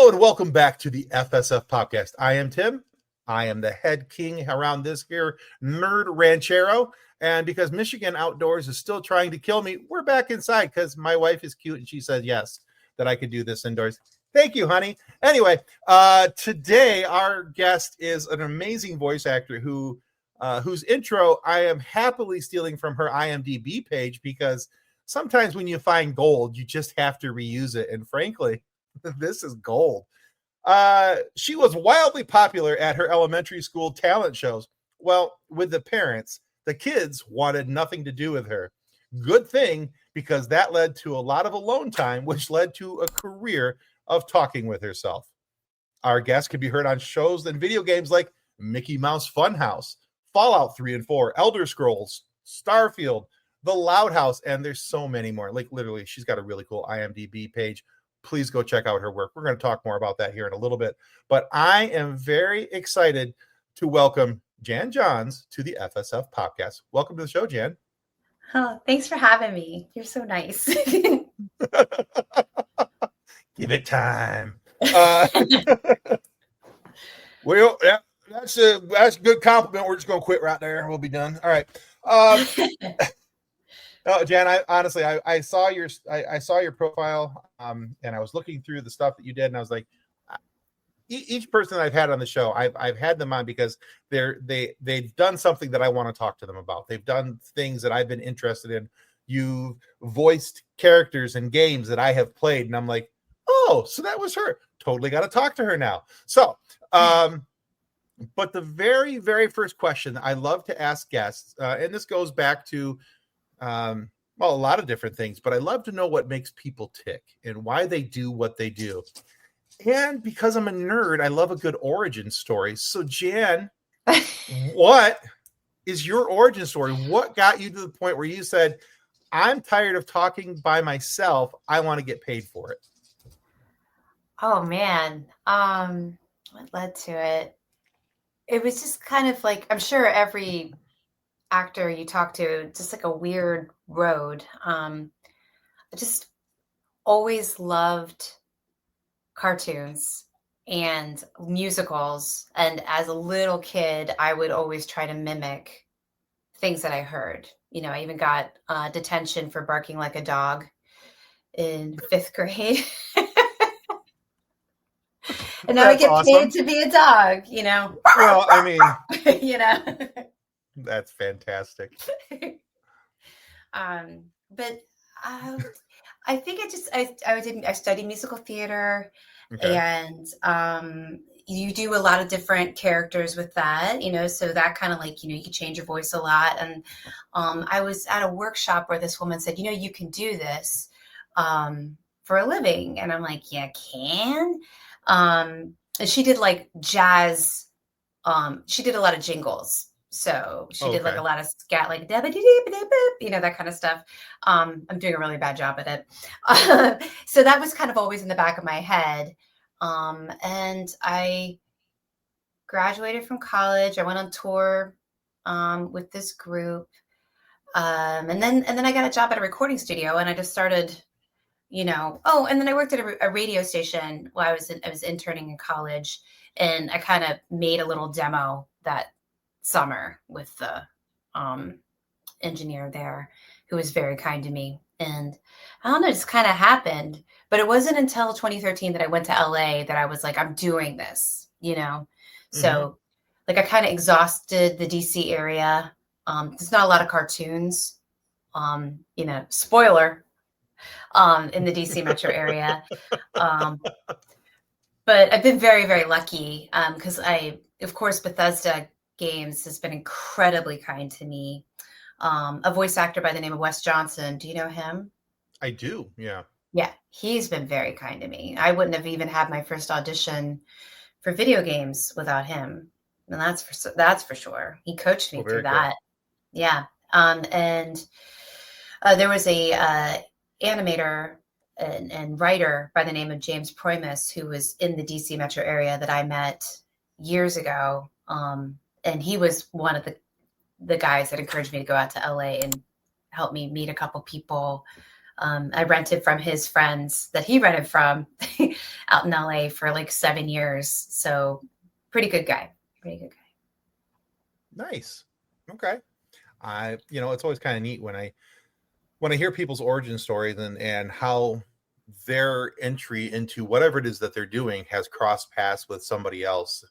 Hello and welcome back to the FSF podcast. I am Tim. I am the head king around this here nerd ranchero. And because Michigan outdoors is still trying to kill me, we're back inside because my wife is cute and she said yes, that I could do this indoors. Thank you, honey. Anyway, today our guest is an amazing voice actor whose intro I am happily stealing from her IMDb page because sometimes when you find gold, you just have to reuse it. And frankly, this is gold. She was wildly popular at her elementary school talent shows. Well, with the parents, the kids wanted nothing to do with her. Good thing, because that led to a lot of alone time, which led to a career of talking with herself. Our guest can be heard on shows and video games like Mickey Mouse Funhouse, Fallout 3 and 4, Elder Scrolls, Starfield, The Loud House, and there's so many more. Like literally, she's got a really cool IMDb page. Please go check out her work. We're going to talk more about that here in a little bit. But I am very excited to welcome Jan Johns to the FSF podcast. Welcome to the show, Jan. Oh, thanks for having me. You're so nice. Give it time. Well, yeah, that's a good compliment. We're just going to quit right there. We'll be done. All right. Oh, Jan, I saw your profile, and I was looking through the stuff that you did, and I was like, each person that I've had on the show, I've had them on because they've done something that I want to talk to them about. They've done things that I've been interested in. You've voiced characters in games that I have played, and I'm like, oh, so that was her. Totally got to talk to her now. So, but the very, very first question I love to ask guests, and this goes back to a lot of different things, but I love to know what makes people tick and why they do what they do. And because I'm a nerd, I love a good origin story. So, Jan, what is your origin story? What got you to the point where you said, I'm tired of talking by myself. I want to get paid for it? Oh, man. What led to it? It was just kind of like, I'm sure every actor you talk to, just like a weird road. I just always loved cartoons and musicals, and as a little kid I would always try to mimic things that I heard. I even got detention for barking like a dog in 5th grade. And now I get awesome. paid to be a dog. Well, I mean, that's fantastic. But I think I studied musical theater. Okay. And you do a lot of different characters with that, so that kind of like, you can change your voice a lot. And I was at a workshop where this woman said, you can do this for a living. And I'm like, yeah, can. And she did like jazz. She did a lot of jingles. So she did like a lot of scat, like, that kind of stuff. I'm doing a really bad job at it. So that was kind of always in the back of my head. And I graduated from college. I went on tour with this group. And then I got a job at a recording studio, and I just started, and then I worked at a radio station while I was interning in college, and I kind of made a little demo that summer with the engineer there, who was very kind to me. And I don't know, it just kind of happened. But it wasn't until 2013 that I went to LA that I was like, I'm doing this, So like I kind of exhausted the DC area. There's not a lot of cartoons, spoiler, in the DC metro area. But I've been very, very lucky because of course, Bethesda Games has been incredibly kind to me. A voice actor by the name of Wes Johnson. Do you know him? I do. Yeah. Yeah. He's been very kind to me. I wouldn't have even had my first audition for video games without him. And that's for sure. He coached me through that. Cool. Yeah. And there was a animator and writer by the name of James Proimus, who was in the DC metro area that I met years ago. And he was one of the guys that encouraged me to go out to LA and help me meet a couple people I rented from his friends that he rented from out in LA for like 7 years. So pretty good guy. Pretty good guy. Nice. Okay. It's always kind of neat when I hear people's origin stories and how their entry into whatever it is that they're doing has crossed paths with somebody else,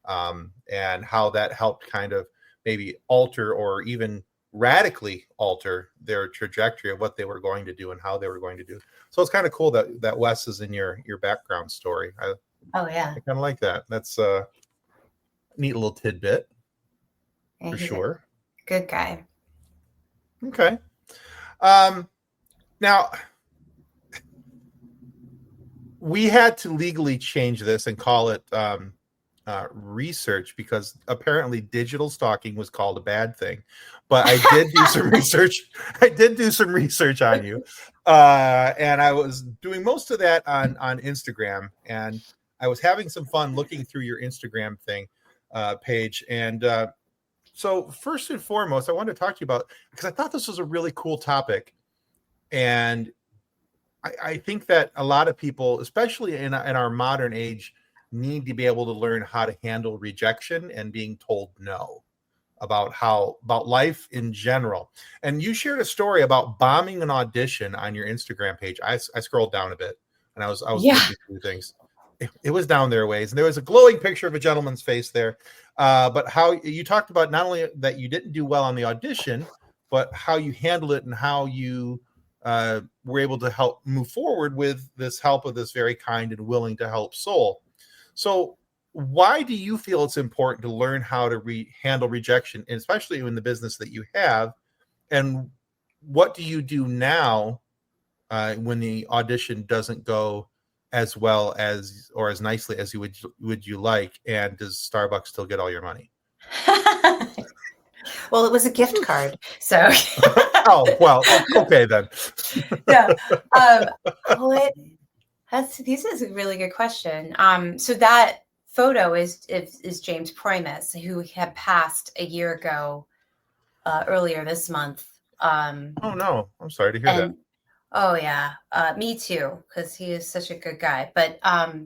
and how that helped kind of maybe alter or even radically alter their trajectory of what they were going to do and how they were going to do. So it's kind of cool that Wes is in your background story. Oh yeah, I kind of like that. That's a neat little tidbit for he's sure. a good guy. Okay. Now we had to legally change this and call it research, because apparently digital stalking was called a bad thing. But I did do some research. I did do some research on you, and I was doing most of that on Instagram, and I was having some fun looking through your Instagram page. And so first and foremost, I wanted to talk to you about, because I thought this was a really cool topic, and I think that a lot of people, especially in our modern age, need to be able to learn how to handle rejection and being told no, about life in general. And you shared a story about bombing an audition on your Instagram page. I scrolled down a bit, and I was looking through things. It was down there a ways, and there was a glowing picture of a gentleman's face there. But how you talked about not only that you didn't do well on the audition, but how you handled it and how you were able to help move forward with this help of this very kind and willing to help soul. So why do you feel it's important to learn how to handle rejection, especially in the business that you have? And what do you do now when the audition doesn't go as well as or as nicely as you would you like? And does Starbucks still get all your money? Well, it was a gift card, so. Oh well, okay then. Yeah. This is a really good question. So that photo is James Primus, who had passed a year ago, earlier this month. Oh no, I'm sorry to hear that. Oh yeah, me too, because he is such a good guy. But I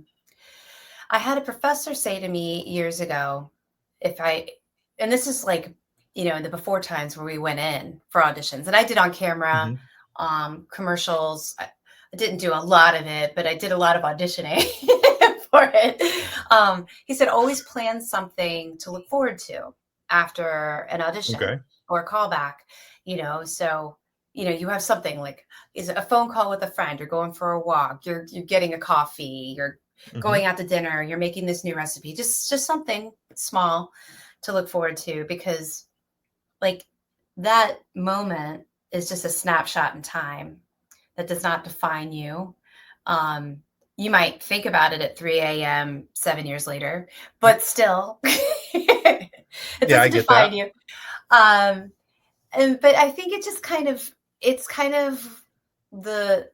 had a professor say to me years ago, and this is like, in the before times where we went in for auditions, and I did on camera, commercials. I didn't do a lot of it, but I did a lot of auditioning for it. He said, always plan something to look forward to after an audition or a callback, so, you have something like, is it a phone call with a friend? You're going for a walk. You're getting a coffee. You're going out to dinner. You're making this new recipe. Just something small to look forward to, because like that moment is just a snapshot in time that does not define you. You might think about it at 3 a.m. 7 years later, but still, it doesn't define you. But I think it just it's kind of the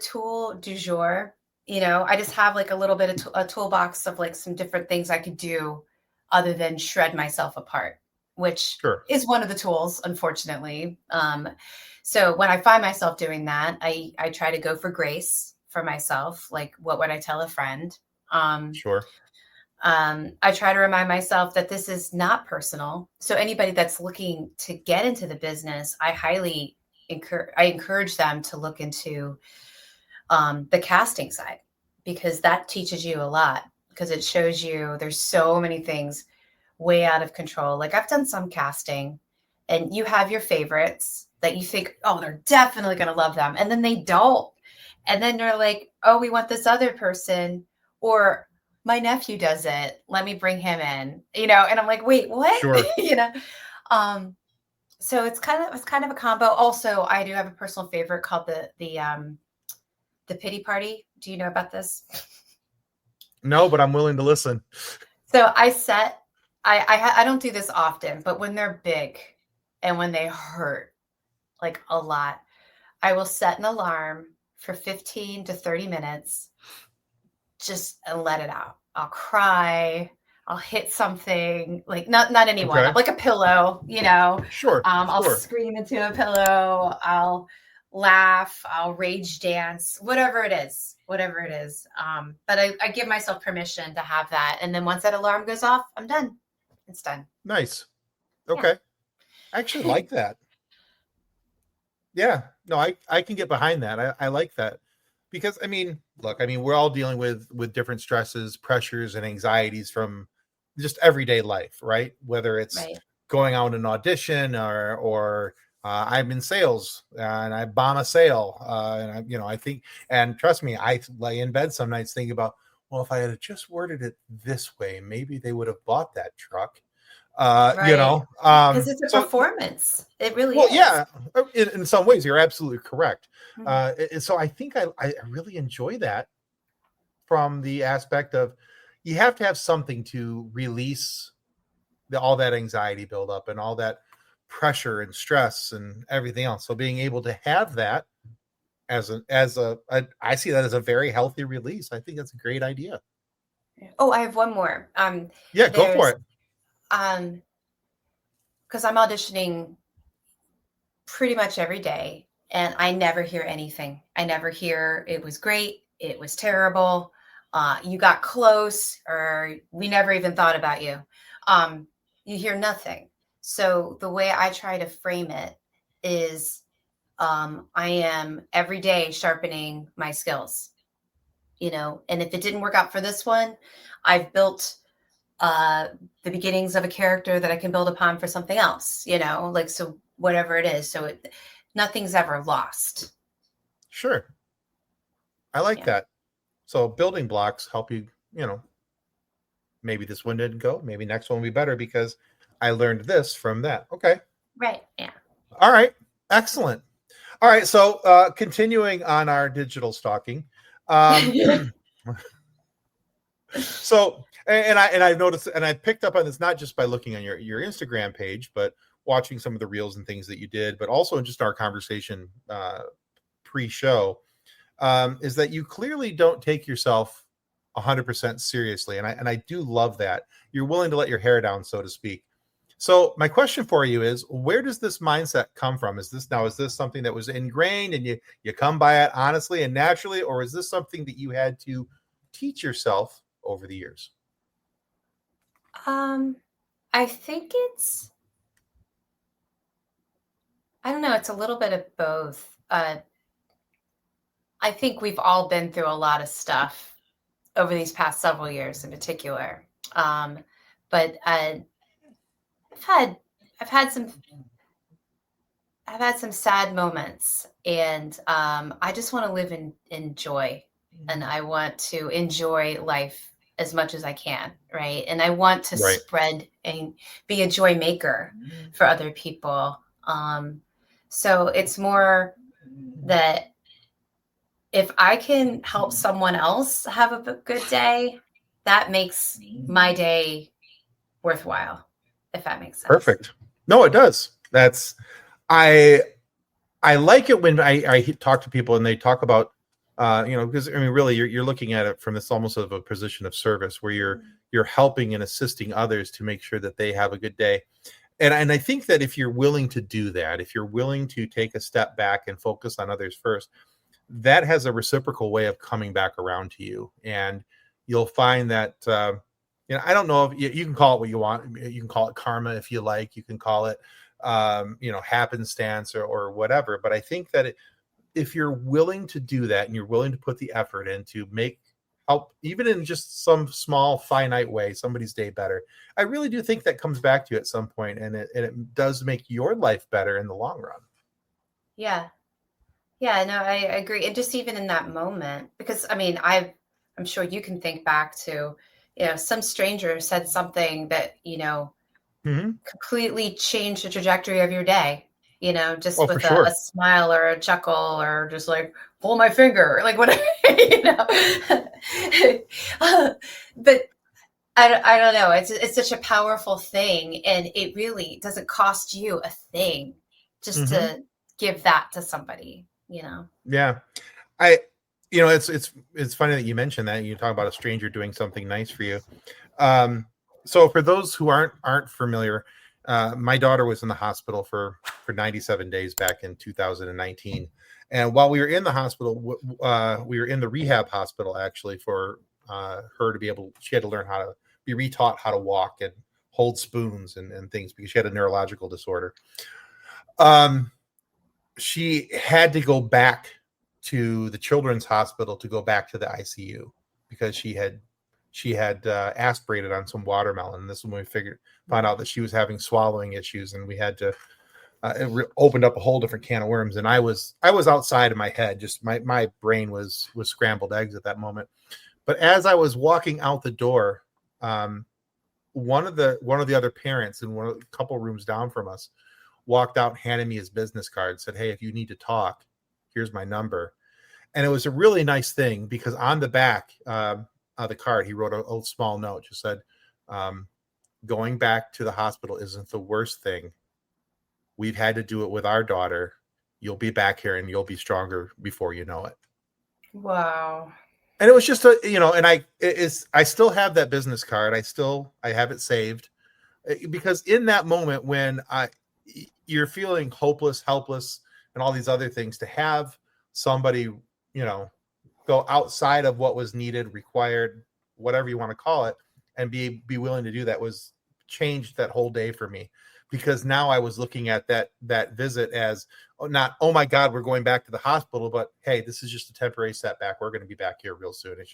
tool du jour. I just have like a little bit of a toolbox of like some different things I could do other than shred myself apart, which is one of the tools, unfortunately. So when I find myself doing that, I try to go for grace for myself. Like, what would I tell a friend? I try to remind myself that this is not personal. So anybody that's looking to get into the business, I highly encourage them to look into the casting side, because that teaches you a lot, because it shows you there's so many things way out of control. Like, I've done some casting, and you have your favorites that you think, oh, they're definitely going to love them. And then they don't. And then they're like, oh, we want this other person, or my nephew does it. Let me bring him in, and I'm like, wait, what? Sure. So it's kind of a combo. Also, I do have a personal favorite called the pity party. Do you know about this? No, but I'm willing to listen. So I don't do this often, but when they're big and when they hurt like a lot, I will set an alarm for 15 to 30 minutes, and let it out. I'll cry. I'll hit something, like not anyone, like a pillow, I'll scream into a pillow. I'll laugh, I'll rage dance, whatever it is. But I give myself permission to have that. And then once that alarm goes off, I'm done. It's done. Nice. Okay. I actually like that. Yeah. No, I can get behind that. I like that. Because look, we're all dealing with different stresses, pressures, and anxieties from just everyday life, right? Whether it's Right. going out an audition or I'm in sales and I bomb a sale, and I think, and trust me, I lay in bed some nights thinking about, well, if I had just worded it this way, maybe they would have bought that truck. Right. Because it's a So performance. It really well, is. yeah, in some ways, you're absolutely correct. Mhm. And so I think I really enjoy that from the aspect of you have to have something to release all that anxiety buildup and all that pressure and stress and everything else. So being able to have that I see that as a very healthy release. I think that's a great idea. Oh, I have one more. Yeah, go for There's it. Because I'm auditioning pretty much every day, and I never hear anything. I never hear it was great, it was terrible, you got close, or we never even thought about you. You hear nothing. So the way I try to frame it is, I am every day sharpening my skills, and if it didn't work out for this one, I've built uh the beginnings of a character that I can build upon for something else, like, so whatever it is. So nothing's ever lost. Sure. I like Yeah. that. So building blocks help you, maybe this one didn't go, maybe next one will be better because I learned this from that. Okay. Right. Yeah. All right. Excellent. All right. So continuing on our digital stalking. Um, so I've noticed, and I picked up on this not just by looking on your Instagram page, but watching some of the reels and things that you did, but also in just our conversation pre-show, is that you clearly don't take yourself 100% seriously, and I do love that you're willing to let your hair down, so to speak. So my question for you is, where does this mindset come from? Is this something that was ingrained and you come by it honestly and naturally, or is this something that you had to teach yourself over the years? um I think I don't know, it's a little bit of both. I think we've all been through a lot of stuff over these past several years in particular. But I've had I've had some I've had some sad moments, and I just want to live in joy, and I want to enjoy life as much as I can, right? And I want to Right. spread and be a joy maker for other people. So it's more that if I can help someone else have a good day, that makes my day worthwhile, if that makes sense. Perfect. No, it does. That's I I like it when I talk to people and they talk about, because really you're looking at it from this almost of a position of service where you're helping and assisting others to make sure that they have a good day. And I think that if you're willing to do that, if you're willing to take a step back and focus on others first, that has a reciprocal way of coming back around to you. And you'll find that, I don't know if you can call it what you want. You can call it karma if you like. You can call it, happenstance or whatever. But I think that if you're willing to do that and you're willing to put the effort in to make help, even in just some small finite way, somebody's day better, I really do think that comes back to you at some point, and it does make your life better in the long run. Yeah. Yeah, no, I agree. And just even in that moment, because I'm sure you can think back to, some stranger said something that, Mm-hmm. completely changed the trajectory of your day, just Oh, for with a sure. smile or a chuckle, or just like pull my finger, like whatever, you know. But I don't know. It's such a powerful thing, and it really doesn't cost you a thing just Mm-hmm. to give that to somebody. Yeah. I, it's funny that you mentioned that. You talk about a stranger doing something nice for you. So for those who aren't familiar, my daughter was in the hospital for for 97 days back in 2019. And while we were in the hospital, we were in the rehab hospital actually for her to be able. She had to learn how to be retaught how to walk and hold spoons and things because she had a neurological disorder. She had to go back to the children's hospital to go back to the ICU because she had aspirated on some watermelon. And this is when we found out that she was having swallowing issues, and we had to opened up a whole different can of worms. And I was outside of my head, just my brain was scrambled eggs at that moment. But as I was walking out the door, one of the other parents in a couple rooms down from us walked out and handed me his business card, said, "Hey, if you need to talk, here's my number." And it was a really nice thing because on the back of the card, he wrote a small note, just said, "Going back to the hospital isn't the worst thing. We've had to do it with our daughter. You'll be back here and you'll be stronger before you know it." Wow. And it was just and I still have that business card. I have it saved because in that moment when you're feeling hopeless, helpless, and all these other things, to have somebody, go outside of what was needed, required, whatever you want to call it, and be willing to do that was changed that whole day for me. Because now I was looking at that visit as not, oh my God, we're going back to the hospital, but hey, this is just a temporary setback. We're going to be back here real soon, and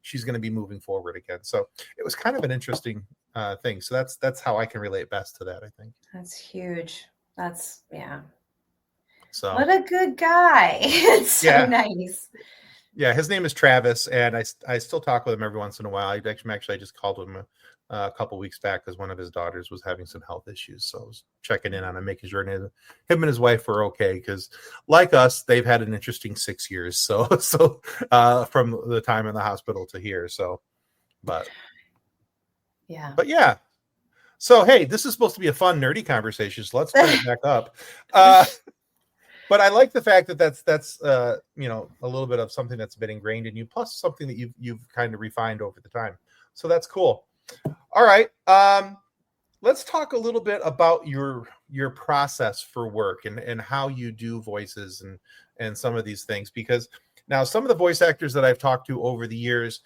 she's going to be moving forward again. So it was kind of an interesting thing. So that's how I can relate best to that, I think. That's huge. Yeah. So what a good guy. It's so nice. Yeah, his name is Travis, and I still talk with him every once in a while. I just called him a couple weeks back because one of his daughters was having some health issues. So I was checking in on him, making sure him and his wife were okay, because like us, they've had an interesting 6 years. So from the time in the hospital to here. So, but yeah. So, hey, this is supposed to be a fun, nerdy conversation. So let's turn it back up. But I like the fact that that's a little bit of something that's been ingrained in you, plus something that you've kind of refined over the time. So that's cool. All right. Let's talk a little bit about your process for work and how you do voices and some of these things, because now some of the voice actors that I've talked to over the years,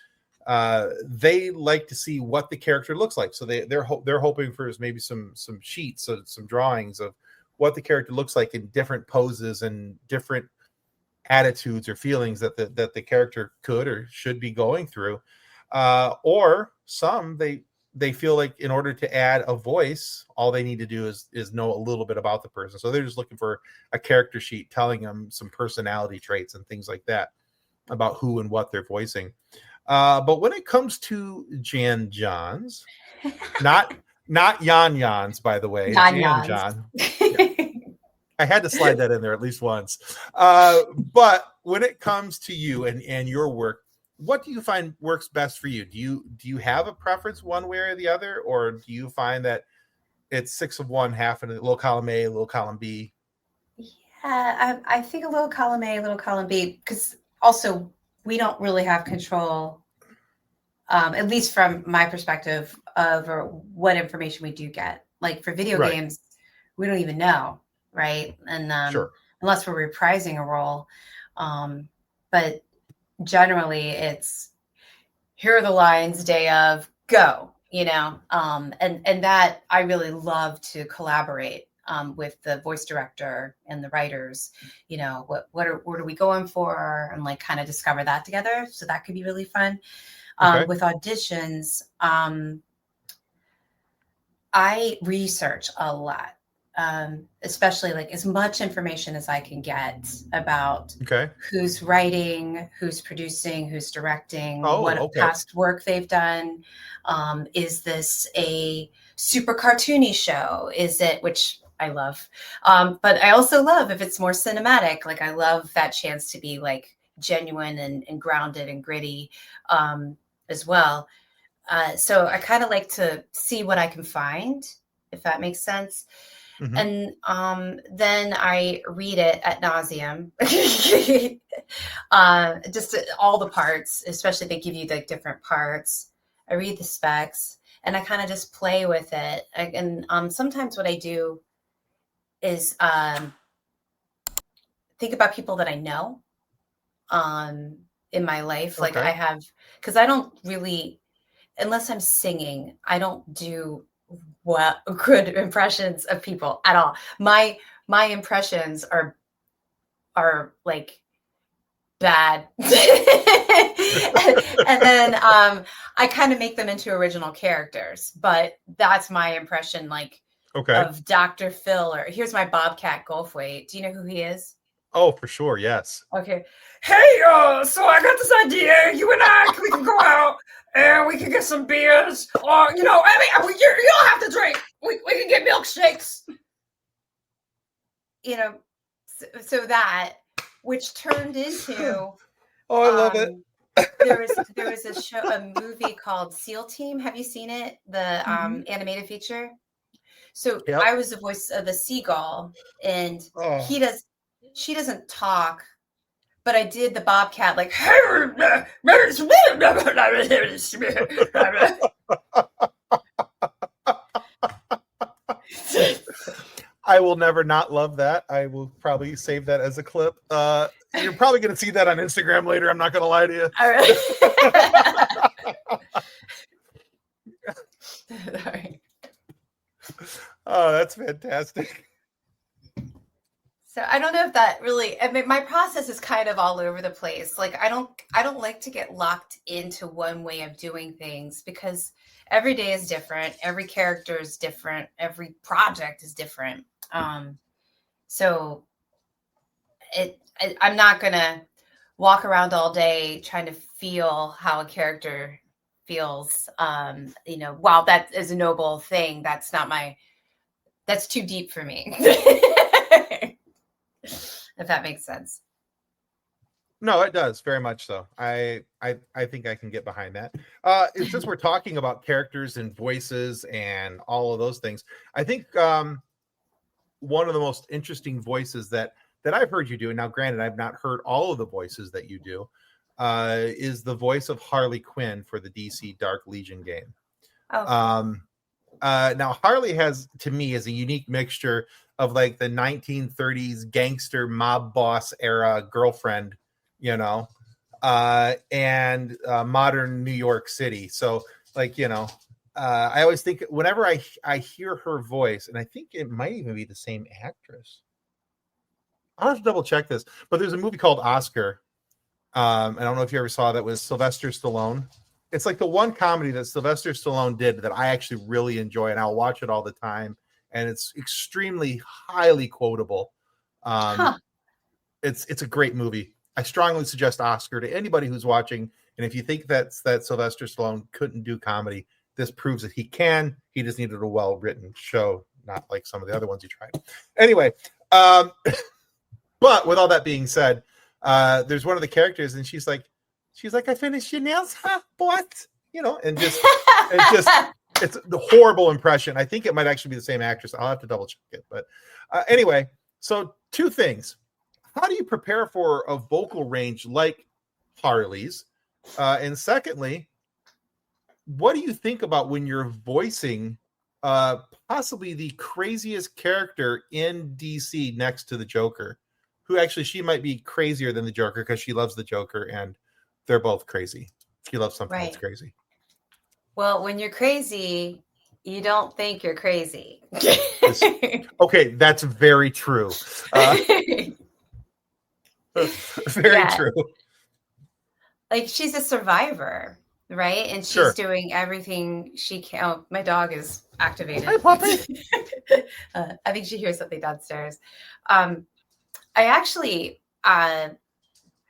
they like to see what the character looks like. So they're hoping for maybe some sheets, some drawings of what the character looks like in different poses and different attitudes or feelings that the character could or should be going through. Or some they feel like in order to add a voice, all they need to do is know a little bit about the person. So they're just looking for a character sheet telling them some personality traits and things like that about who and what they're voicing. But when it comes to Jan Johns, not Jan Jans, by the way, Jan John. Yeah. I had to slide that in there at least once. But when it comes to you and your work, what do you find works best for you? Do you have a preference one way or the other, or do you find that it's 6 of one, half in a little column A, a little column B? Yeah, I think a little column A, a little column B, because also we don't really have control, at least from my perspective, of what information we do get. Like for video games, we don't even know, right? And sure. Unless we're reprising a role, but generally it's here are the lines, day of, go, and that I really love to collaborate with the voice director and the writers. What are we going for, and like kind of discover that together. So that could be really fun. With auditions, I research a lot. Especially like as much information as I can get about who's writing, who's producing, who's directing, past work they've done. Is this a super cartoony show? Is it, which I love, but I also love if it's more cinematic. Like I love that chance to be like genuine and grounded and gritty as well. So I kind of like to see what I can find, if that makes sense. Mm-hmm. And then I read it ad nauseum, just all the parts, especially if they give you the different parts. I read the specs and I kind of just play with it. And sometimes what I do is think about people that I know in my life. Like Okay. I have, because I don't really, unless I'm singing, I don't do good impressions of people at all. My impressions are like bad. And then I kind of make them into original characters, but that's my impression, like Okay. of Dr. Phil, or here's my Bobcat Goldthwait. Do you know who he is? Oh, for sure. Yes. Okay. Hey, so I got this idea. You and I, we can go out and we can get some beers, or you know, I mean, you don't have to drink. We can get milkshakes. You know, so that, which turned into Oh, I love it. there was a movie called SEAL Team. Have you seen it? The animated feature. So Yep. I was the voice of the seagull, and she doesn't talk, but I did the Bobcat, like I will never not love that. I will probably save that as a clip. You're probably going to see that on Instagram later. I'm not going to lie to you. All right. Sorry. Oh, that's fantastic. So I don't know if that really, I mean, my process is kind of all over the place. Like I don't like to get locked into one way of doing things, because every day is different. Every character is different. Every project is different. So I'm not going to walk around all day trying to feel how a character feels. You know, while that is a noble thing, that's too deep for me. If that makes sense. No, it does very much so. I think I can get behind that. It's just we're talking about characters and voices and all of those things. I think one of the most interesting voices that I've heard you do, and now granted, I've not heard all of the voices that you do, is the voice of Harley Quinn for the DC Dark Legion game. Oh. Now Harley has, to me, is a unique mixture of like the 1930s gangster mob boss era girlfriend, you know, and modern New York City. So like, you know, I always think whenever I hear her voice, and I think it might even be the same actress. I'll have to double check this, but there's a movie called Oscar. I don't know if you ever saw that, was Sylvester Stallone. It's like the one comedy that Sylvester Stallone did that I actually really enjoy, and I'll watch it all the time. And it's extremely highly quotable. It's a great movie. I strongly suggest Oscar to anybody who's watching. And if you think that Sylvester Stallone couldn't do comedy, this proves that he can. He just needed a well-written show, not like some of the other ones he tried. Anyway, but with all that being said, there's one of the characters, and she's like, I finished your nails, huh? What? You know, and it's the horrible impression. I think it might actually be the same actress. I'll have to double check it. But anyway, so two things. How do you prepare for a vocal range like Harley's? And secondly, what do you think about when you're voicing possibly the craziest character in DC next to the Joker, who actually she might be crazier than the Joker because she loves the Joker and they're both crazy. She loves something that's crazy. Well, when you're crazy, you don't think you're crazy. Okay, that's very true. Very true. Like she's a survivor, right? And she's doing everything she can. Oh, my dog is activated. Hi, puppy. I think she hears something downstairs. I actually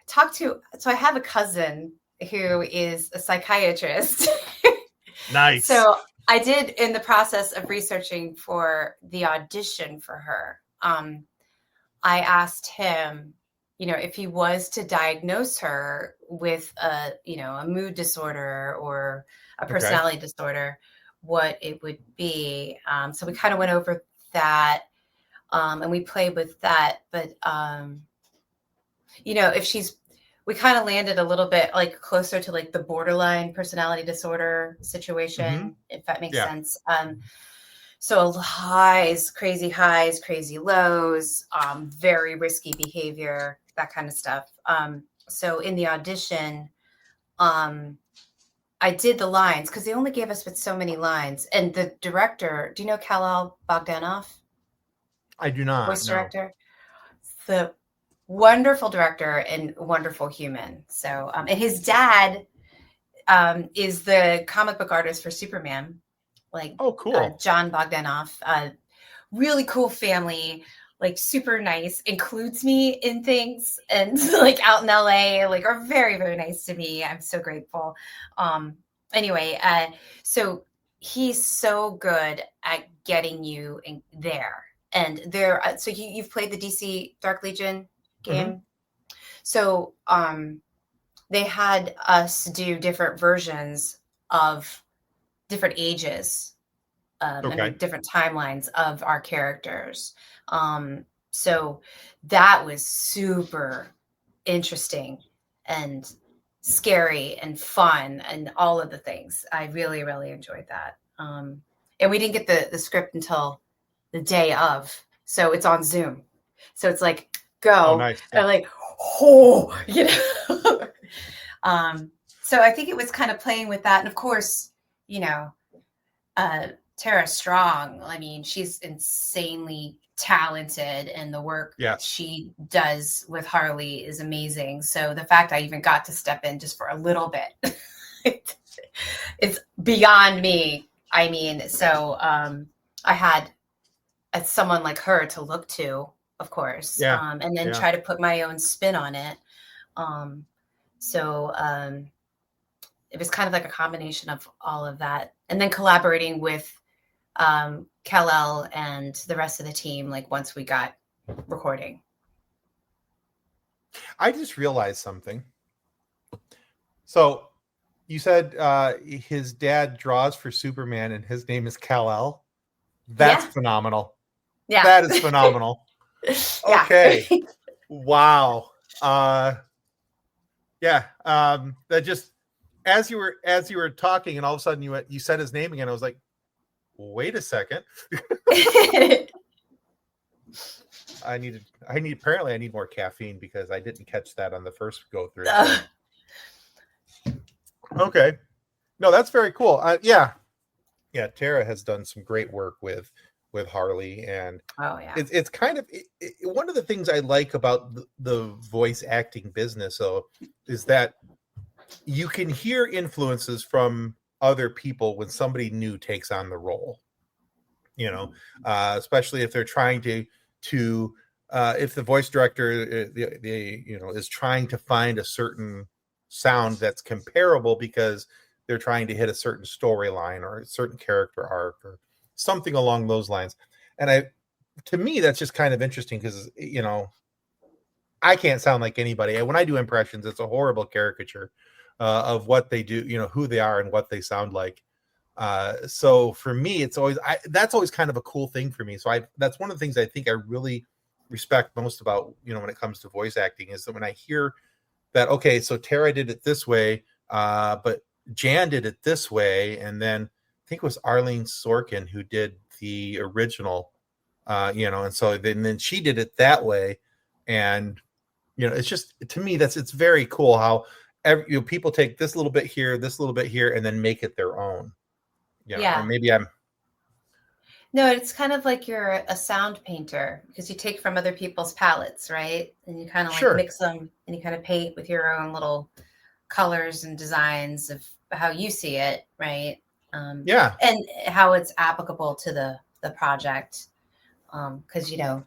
talked to, so I have a cousin who is a psychiatrist. Nice. So I did, in the process of researching for the audition for her, I asked him, you know, if he was to diagnose her with a mood disorder or a personality disorder, what it would be. So we kind of went over that, and we played with that. But, you know, we kind of landed a little bit like closer to like the borderline personality disorder situation, if that makes sense. So highs, crazy lows, very risky behavior, that kind of stuff. So in the audition, I did the lines because they only gave us with so many lines. And the director, do you know Kal-El Bogdanov? I do not. Voice No. director. The wonderful director and wonderful human. So, and his dad is the comic book artist for Superman, like Oh, cool. John Bogdanoff. Really cool family, like super nice, includes me in things, and like out in LA, like are very, very nice to me. I'm so grateful. Anyway, so he's so good at getting you in there. And there, so you've played the DC Dark Legion game. Mm-hmm. So they had us do different versions of different ages and different timelines of our characters. So that was super interesting and scary and fun and all of the things. I really, really enjoyed that. And we didn't get the script until the day of. So it's on Zoom. So it's like, go. Oh, nice. Yeah. And like, oh, you know. So I think it was kind of playing with that. And of course, you know, Tara Strong, I mean, she's insanely talented, and the work she does with Harley is amazing. So the fact I even got to step in just for a little bit, it's beyond me. I mean, so I had someone like her to look to, of course, and then try to put my own spin on it. So it was kind of like a combination of all of that, and then collaborating with Kal-El and the rest of the team, like once we got recording. I just realized something. So you said his dad draws for Superman and his name is Kal-El. That's phenomenal. Yeah. That is phenomenal. Okay. Wow. That just, as you were talking and all of a sudden you said his name again, I was like, wait a second. I need more caffeine because I didn't catch that on the first go through. Okay. No, that's very cool. Tara has done some great work with Harley, and it's kind of one of the things I like about the voice acting business, though, is that you can hear influences from other people when somebody new takes on the role, you know, especially if they're trying to if the voice director is trying to find a certain sound that's comparable because they're trying to hit a certain storyline or a certain character arc or something along those lines. And to me, that's just kind of interesting because, you know, I can't sound like anybody. When I do impressions, it's a horrible caricature of what they do, you know, who they are and what they sound like. So for me, it's always, that's always kind of a cool thing for me. So that's one of the things I think I really respect most about, you know, when it comes to voice acting, is that when I hear that, okay, so Tara did it this way, but Jan did it this way. And then I think it was Arlene Sorkin who did the original, and so then she did it that way. And, you know, it's just, to me, it's very cool how people take this little bit here, and then make it their own. You know, and maybe No, it's kind of like you're a sound painter because you take from other people's palettes, right? And you kind of like mix them and you kind of paint with your own little colors and designs of how you see it, right? And how it's applicable to the project. Because, you know,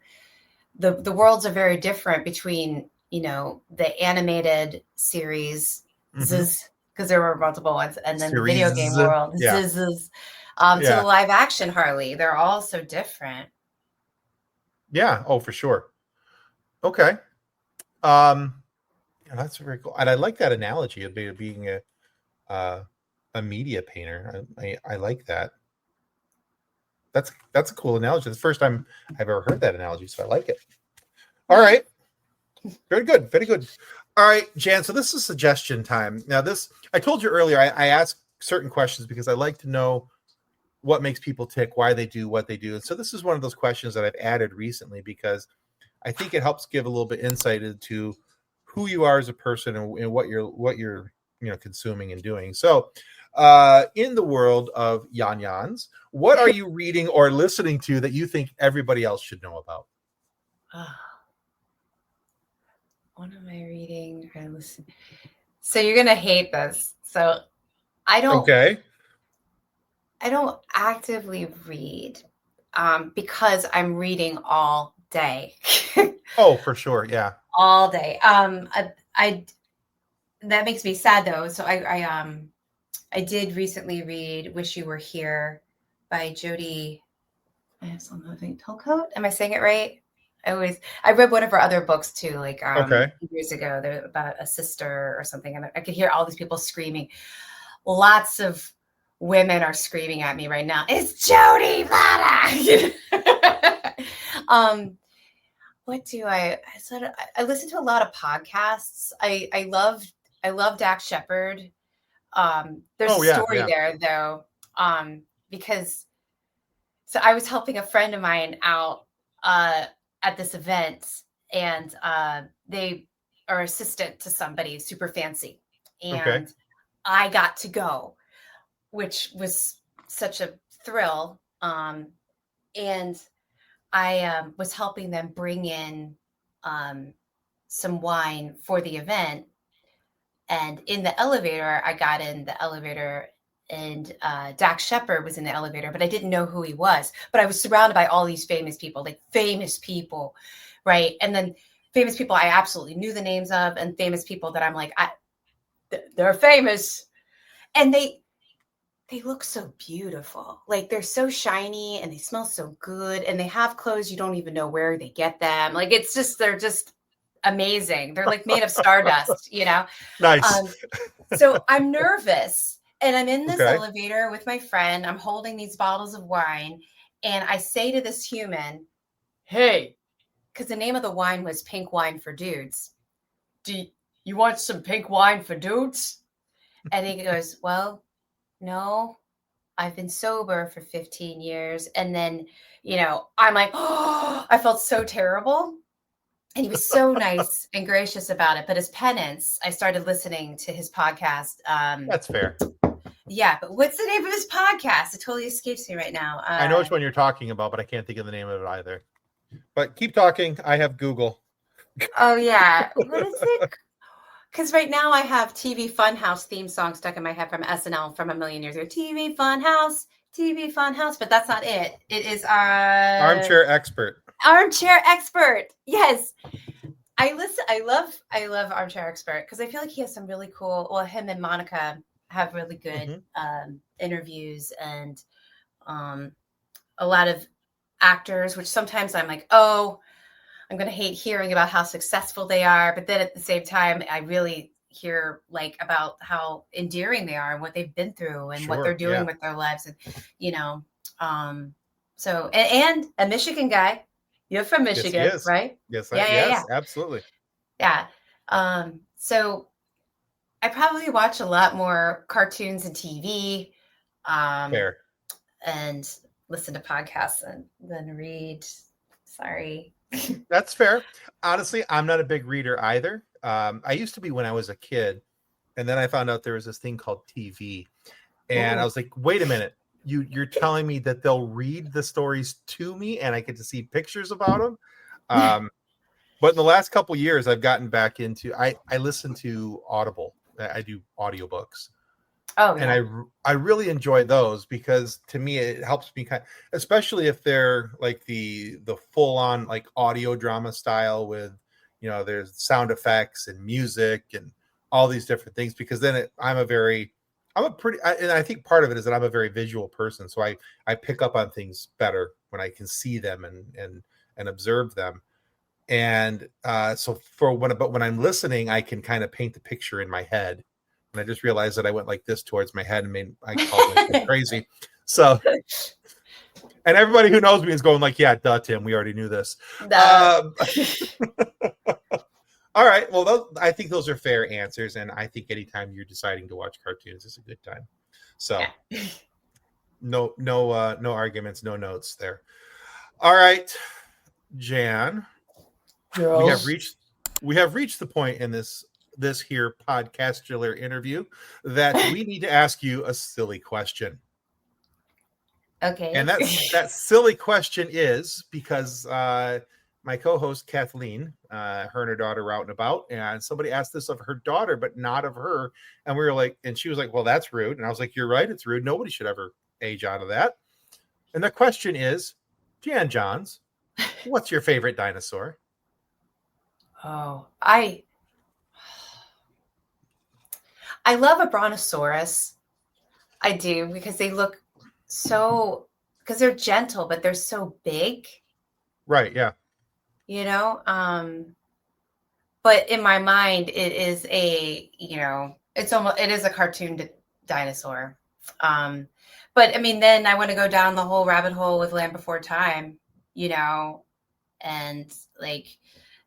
the worlds are very different between, you know, the animated series, because there were multiple ones, and then the video game world, to the live action Harley. They're all so different. Yeah. Oh, for sure. Okay. That's very cool. And I like that analogy of being a media painter. I like that. That's a cool analogy. It's the first time I've ever heard that analogy, so I like it. All right. Very good. Very good. All right, Jan. So this is suggestion time. Now, I told you earlier, I ask certain questions because I like to know what makes people tick, why they do what they do. And so this is one of those questions that I've added recently because I think it helps give a little bit insight into who you are as a person and what you're consuming and doing. So in the world of Yan Yans, what are you reading or listening to that you think everybody else should know about? What am I reading or listening? So you're gonna hate this. So I don't actively read because I'm reading all day. Oh, for sure, yeah. All day. I that makes me sad though. So I did recently read "Wish You Were Here" by Jodi. I have something Tolcoat. Am I saying it right? I read one of her other books too, like years ago. They're about a sister or something, and I could hear all these people screaming. Lots of women are screaming at me right now. It's Jodi Bada. What do I listen to a lot of podcasts. I love Dak Shepard. There's a story there though, because so I was helping a friend of mine out at this event, and they are assistant to somebody super fancy, and I got to go, which was such a thrill. And I was helping them bring in some wine for the event. And in the elevator, I got in the elevator, and Dak Shepard was in the elevator, but I didn't know who he was. But I was surrounded by all these famous people, right? And then famous people I absolutely knew the names of, and famous people that I'm like, they're famous. And they look so beautiful. Like they're so shiny and they smell so good, and they have clothes you don't even know where they get them. Like they're just amazing. They're like made of stardust, Nice. So I'm nervous, and I'm in this elevator with my friend. I'm holding these bottles of wine, and I say to this human, "Hey," because the name of the wine was Pink Wine for Dudes. "Do you want some pink wine for dudes?" And he goes, "Well, no, I've been sober for 15 years. And then, I'm like, oh, I felt so terrible. And he was so nice and gracious about it. But as penance, I started listening to his podcast. That's fair. Yeah. But what's the name of his podcast? It totally escapes me right now. I know which one you're talking about, but I can't think of the name of it either. But keep talking. I have Google. Oh, yeah. What is it? Because right now I have TV Funhouse theme song stuck in my head from SNL from a million years ago. TV Funhouse, but that's not it. It is Armchair Expert. Armchair Expert. Yes. I love Armchair Expert because I feel like he has some really cool, well, him and Monica have really good interviews, and a lot of actors, which sometimes I'm like, oh, I'm going to hate hearing about how successful they are. But then at the same time, I really hear about how endearing they are and what they've been through and what they're doing with their lives. And, so, and a Michigan guy, you're from Michigan, yes, right? Yes. Yes, absolutely. Yeah. So I probably watch a lot more cartoons and TV, Fair. and listen to podcasts than read. Sorry. That's fair. Honestly, I'm not a big reader either. I used to be when I was a kid, and then I found out there was this thing called TV, and I was like, wait a minute, you're telling me that they'll read the stories to me and I get to see pictures about them? But in the last couple of years, I've gotten back into, I listen to Audible. I do audiobooks. Oh, yeah. And I really enjoy those because to me it helps me especially if they're like the full on like audio drama style with there's sound effects and music and all these different things, because then and I think part of it is that I'm a very visual person, so I pick up on things better when I can see them and observe them. And so when I'm listening, I can kind of paint the picture in my head. And I just realized that I went like this towards my head and I called myself crazy. So, and everybody who knows me is going like, yeah, duh, Tim, we already knew this. All right. Well, I think those are fair answers. And I think anytime you're deciding to watch cartoons is a good time. So, No arguments, no notes there. All right, Jan, we have Yes. reached the point in this here podcastular interview that we need to ask you a silly question. Okay. And that silly question is because my co-host Kathleen, her and her daughter were out and about, and somebody asked this of her daughter, but not of her. And we were like, and she was like, "Well, that's rude." And I was like, "You're right, it's rude. Nobody should ever age out of that." And the question is, Jan Johns, what's your favorite dinosaur? Oh, I love a brontosaurus. I do, because they look because they're gentle, but they're so big, Right? Yeah. you know. But in my mind, it is it is a cartoon dinosaur. But I mean, then I want to go down the whole rabbit hole with Land Before Time, and like,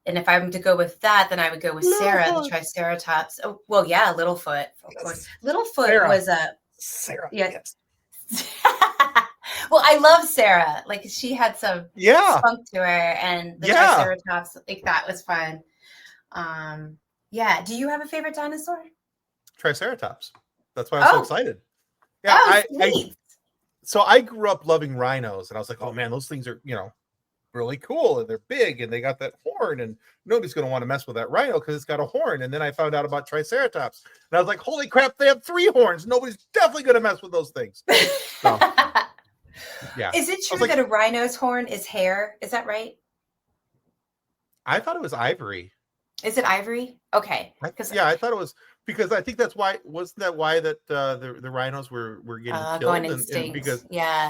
and if I'm to go with that, then I would go with Sarah, the Triceratops. Oh, well, yeah, Littlefoot, of course. Littlefoot Sarah. was a Sarah. yeah. Yes. Well, I love Sarah. Like, she had some spunk to her, and the Triceratops, like, that was fun. Yeah. Do you have a favorite dinosaur? Triceratops. That's why I'm so excited. Yeah. So I grew up loving rhinos, and I was like, oh man, those things are, really cool, and they're big, and they got that horn, and nobody's going to want to mess with that rhino because it's got a horn. And then I found out about Triceratops, and I was like, holy crap, they have 3 horns. Nobody's definitely going to mess with those things. So, yeah. Is it true that a rhino's horn is hair? Is that right? I thought it was ivory. Is it ivory? Okay. I thought it was, because I think that's why. Wasn't that why that the rhinos were getting killed? Going extinct.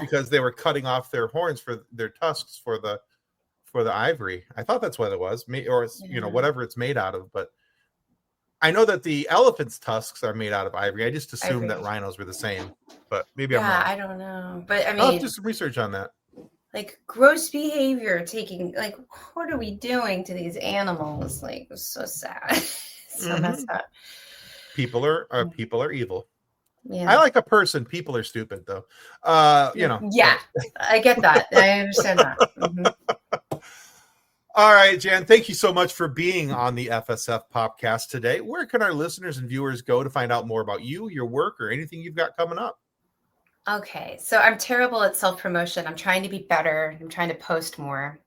Because they were cutting off their horns for their tusks for the ivory. I thought that's what it was, or whatever it's made out of. But I know that the elephant's tusks are made out of ivory. I just assumed that rhinos were the same, but maybe I'm wrong. I don't know. But I mean, I'll do some research on that. Like, gross behavior, like, what are we doing to these animals? Like, it's so sad. So messed up. People are evil. Yeah. I like a person. People are stupid, though. Yeah, I get that. I understand that. Mm-hmm. All right, Jan, thank you so much for being on the FSF Popcast today. Where can our listeners and viewers go to find out more about you, your work, or anything you've got coming up? Okay, so I'm terrible at self-promotion. I'm trying to be better. I'm trying to post more.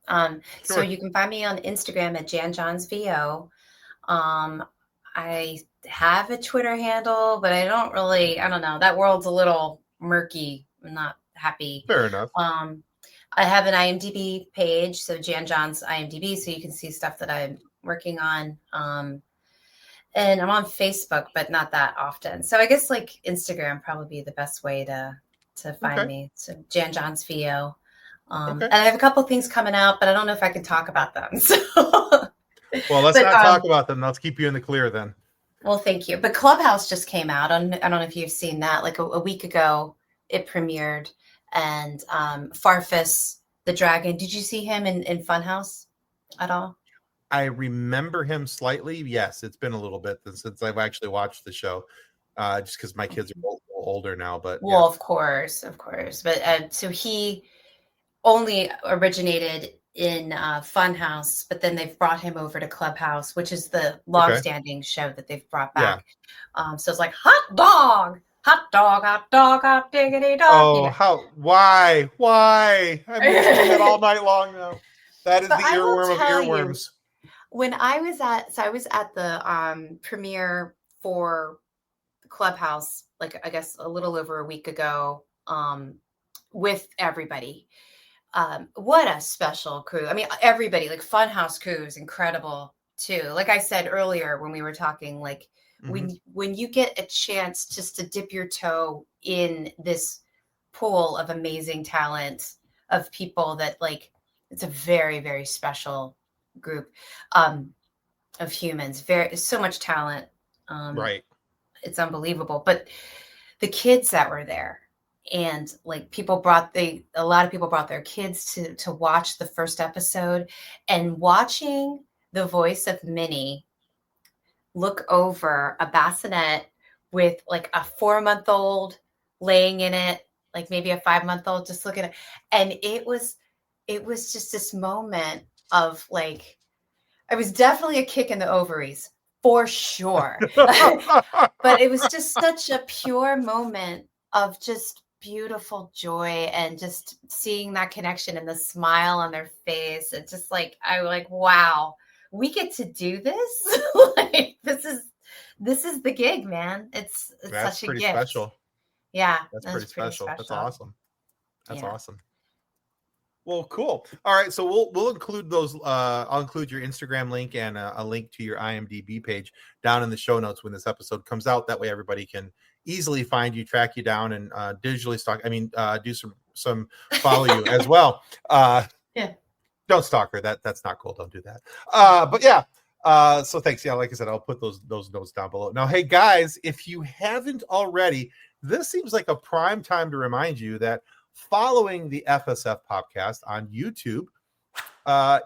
So you can find me on Instagram at JanJohnsVO. I have a Twitter handle, but I don't know. That world's a little murky. I'm not happy. Fair enough. I have an IMDb page, so Jan Johns IMDb, so you can see stuff that I'm working on. And I'm on Facebook, but not that often. So I guess like Instagram probably be the best way to find me. So Jan Johns VO. And I have a couple things coming out, but I don't know if I can talk about them. So well, let's not talk about them. Let's keep you in the clear then. Well, thank you. But Clubhouse just came out. I don't know if you've seen that. Like a week ago, it premiered. And Farfus, the dragon. Did you see him in Funhouse at all? I remember him slightly. Yes, it's been a little bit since I've actually watched the show, just because my kids are older now. But of course. But so he only originated in Funhouse, but then they've brought him over to Clubhouse, which is the long-standing show that they've brought back. Yeah. So it's like hot dog, hot diggity dog. Oh, why? I've been saying that all night long now. That is the earworm of earworms. When I was at the premiere for Clubhouse, like I guess a little over a week ago, with everybody. What a special crew. I mean, everybody, like Funhouse crew is incredible too. Like I said earlier when we were talking, like when you get a chance just to dip your toe in this pool of amazing talent of people that like, it's a very, very special group of humans. So much talent. Right. It's unbelievable. But the kids that were there, and like a lot of people brought their kids to watch the first episode, and watching the voice of Minnie look over a bassinet with like a 4-month-old laying in it, like maybe a 5-month-old, just looking at, and it was just this moment of like, it was definitely a kick in the ovaries for sure. But it was just such a pure moment of just beautiful joy and just seeing that connection and the smile on their face. It's just like, I was like, wow, we get to do this. Like, this is the gig, man. It's That's such a pretty gift. special. Yeah. That's pretty special. That's awesome. That's Yeah. awesome. Well, cool. All right, so we'll include those. I'll include your Instagram link and a link to your IMDb page down in the show notes when this episode comes out. That way, everybody can easily find you, track you down, and digitally stalk. I mean, do some follow you as well. Yeah. Don't stalk her. That's not cool. Don't do that. But yeah. So thanks. Yeah, like I said, I'll put those notes down below. Now, hey guys, if you haven't already, this seems like a prime time to remind you that following the FSF podcast on YouTube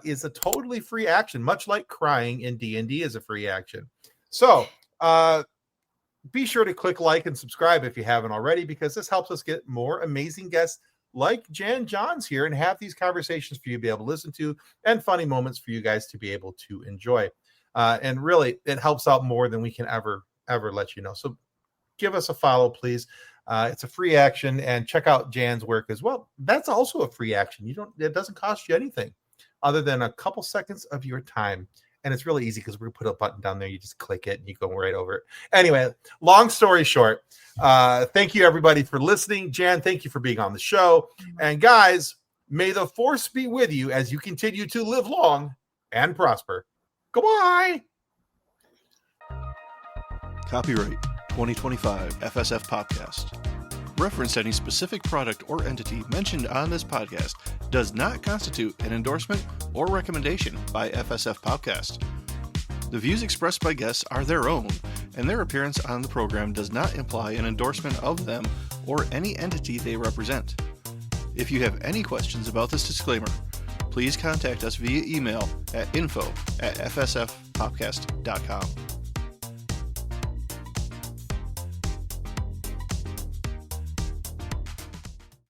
is a totally free action, much like crying in D&D is a free action. So be sure to click like and subscribe if you haven't already, because this helps us get more amazing guests like Jan Johns here and have these conversations for you to be able to listen to and funny moments for you guys to be able to enjoy. And really, it helps out more than we can ever let you know. So give us a follow, please. It's a free action, and check out Jan's work as well. That's also a free action. It doesn't cost you anything other than a couple seconds of your time. And it's really easy because we're going to put a button down there. You just click it and you go right over it. Anyway, long story short, thank you everybody for listening. Jan, thank you for being on the show. And guys, may the force be with you as you continue to live long and prosper. Goodbye. Copyright 2025 FSF Podcast. Reference to any specific product or entity mentioned on this podcast does not constitute an endorsement or recommendation by FSF Podcast. The views expressed by guests are their own, and their appearance on the program does not imply an endorsement of them or any entity they represent. If you have any questions about this disclaimer, please contact us via email at info@fsfpodcast.com.